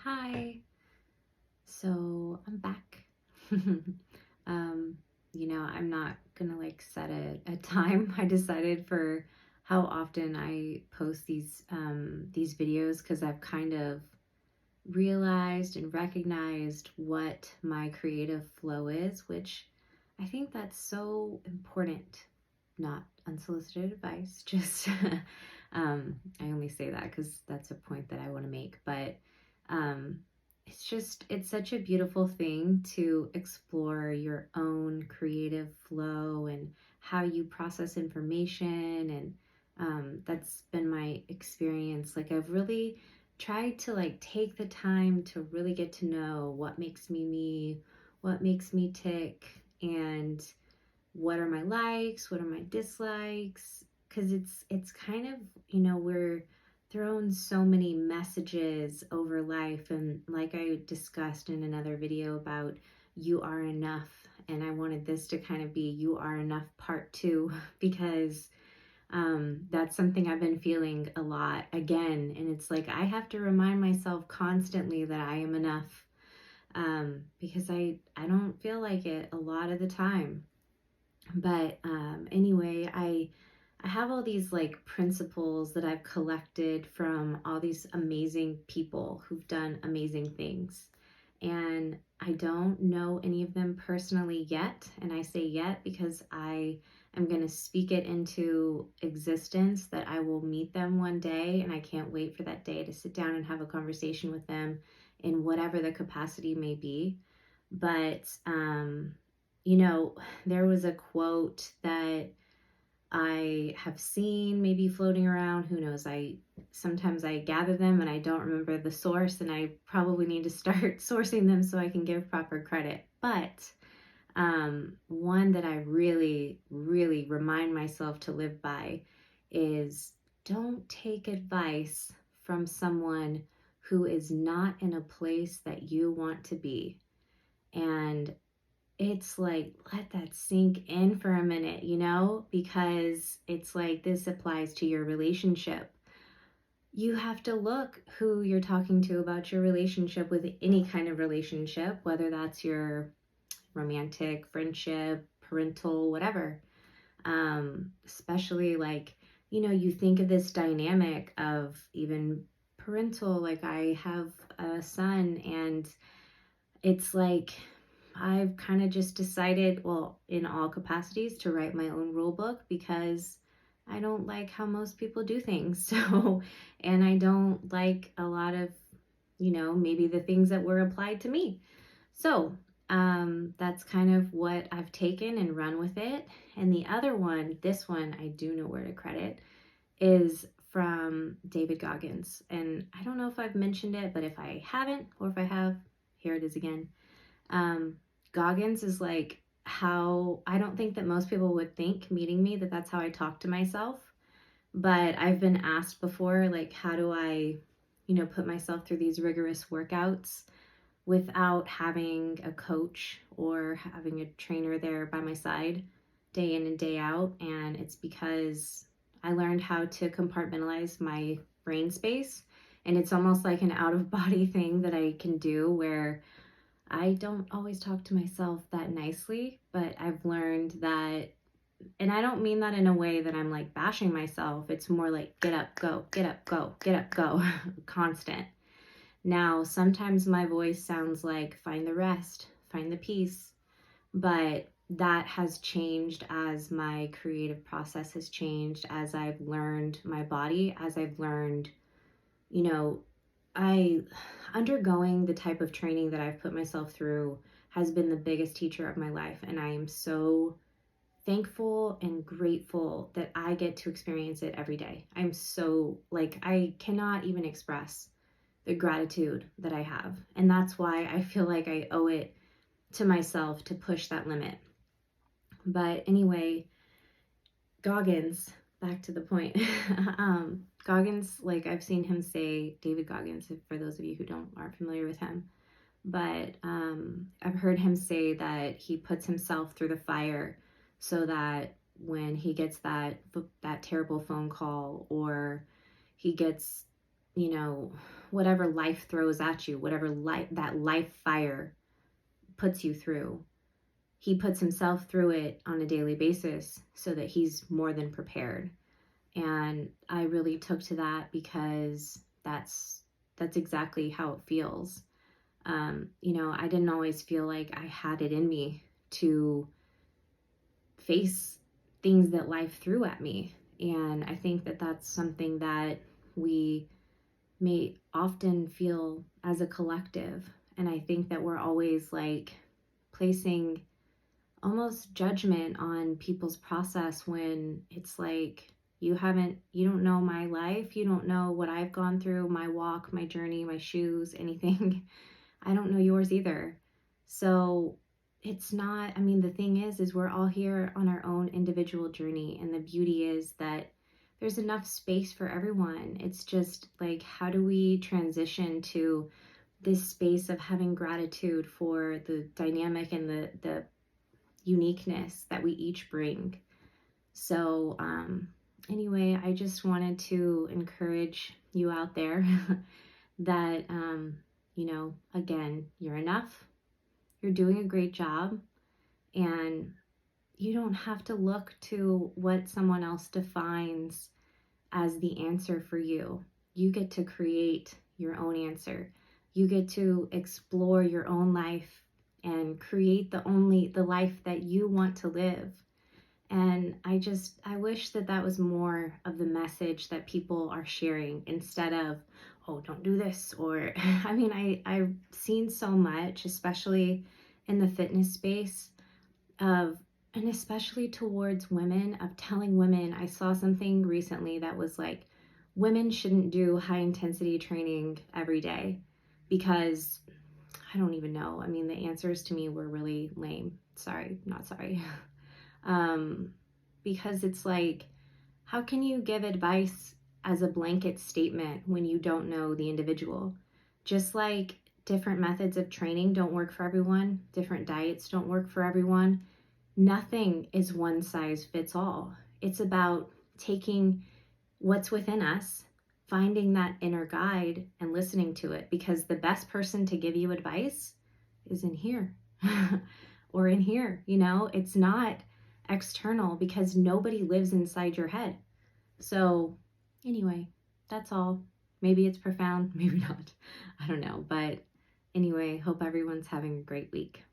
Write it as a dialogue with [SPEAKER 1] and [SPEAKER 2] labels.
[SPEAKER 1] Hi. So I'm back. um, I'm not gonna like set a time. I decided for how often I post these videos because I've kind of realized and recognized what my creative flow is, which I think that's so important. Not unsolicited advice, just I only say that because that's a point that I want to make, but um, it's such a beautiful thing to explore your own creative flow and how you process information. And that's been my experience. Like, I've really tried to like take the time to really get to know what makes me me, what makes me tick, and what are my likes, what are my dislikes, because it's kind of, we're thrown so many messages over life. And like I discussed in another video about you are enough, and I wanted this to kind of be you are enough part 2 because that's something I've been feeling a lot again. And it's like I have to remind myself constantly that I am enough, because I don't feel like it a lot of the time. But anyway, I have all these like principles that I've collected from all these amazing people who've done amazing things. And I don't know any of them personally yet. And I say yet because I am going to speak it into existence that I will meet them one day. And I can't wait for that day to sit down and have a conversation with them in whatever the capacity may be. But, there was a quote that I have seen maybe floating around. Who knows? I sometimes I gather them and I don't remember the source, and I probably need to start sourcing them so I can give proper credit. But one that I really, really remind myself to live by is don't take advice from someone who is not in a place that you want to be. And it's like, let that sink in for a minute, because it's like this applies to your relationship. You have to look who you're talking to about your relationship with any kind of relationship, whether that's your romantic, friendship, parental, whatever. Especially like, you think of this dynamic of even parental, like I have a son, and it's like I've kind of just decided, well, in all capacities, to write my own rule book because I don't like how most people do things. So, and I don't like a lot of, maybe the things that were applied to me. So, that's kind of what I've taken and run with it. And the other one, this one, I do know where to credit, is from David Goggins. And I don't know if I've mentioned it, but if I haven't, or if I have, here it is again. Um, Goggins is like how I don't think that most people would think meeting me that that's how I talk to myself. But I've been asked before, like, how do I, put myself through these rigorous workouts without having a coach or having a trainer there by my side day in and day out. And it's because I learned how to compartmentalize my brain space. And it's almost like an out of body thing that I can do where I don't always talk to myself that nicely, but I've learned that, and I don't mean that in a way that I'm like bashing myself. It's more like get up, go, get up, go, get up, go, constant. Now, sometimes my voice sounds like find the rest, find the peace, but that has changed as my creative process has changed, as I've learned my body, as I've learned, you know, I undergoing the type of training that I've put myself through has been the biggest teacher of my life. And I am so thankful and grateful that I get to experience it every day. I'm so like, I cannot even express the gratitude that I have. And that's why I feel like I owe it to myself to push that limit. But anyway, Goggins, back to the point. Goggins, like I've seen him say, David Goggins, for those of you who aren't familiar with him, but I've heard him say that he puts himself through the fire so that when he gets that terrible phone call, or he gets whatever life throws at you, whatever that life fire puts you through. He puts himself through it on a daily basis so that he's more than prepared. And I really took to that because that's exactly how it feels. I didn't always feel like I had it in me to face things that life threw at me. And I think that that's something that we may often feel as a collective. And I think that we're always like placing almost judgment on people's process when it's like, you don't know my life, you don't know what I've gone through, my walk, my journey, my shoes, anything. I don't know yours either. So it's not, I mean, the thing is we're all here on our own individual journey. And the beauty is that there's enough space for everyone. It's just like, how do we transition to this space of having gratitude for the dynamic and the uniqueness that we each bring? So, anyway, I just wanted to encourage you out there that, again, you're enough, you're doing a great job, and you don't have to look to what someone else defines as the answer for you. You get to create your own answer. You get to explore your own life and create the life that you want to live. And I wish that that was more of the message that people are sharing instead of, oh, don't do this. Or, I mean, I've seen so much, especially in the fitness space of, and especially towards women, of telling women. I saw something recently that was like, women shouldn't do high intensity training every day because I don't even know. I mean, the answers to me were really lame. Sorry, not sorry. um, because it's like, how can you give advice as a blanket statement when you don't know the individual? Just like different methods of training don't work for everyone, different diets don't work for everyone. Nothing is one size fits all. It's about taking what's within us, finding that inner guide and listening to it, because the best person to give you advice is in here or in here. It's not external because nobody lives inside your head. So, anyway, that's all. Maybe it's profound, maybe not. I don't know. But anyway, hope everyone's having a great week.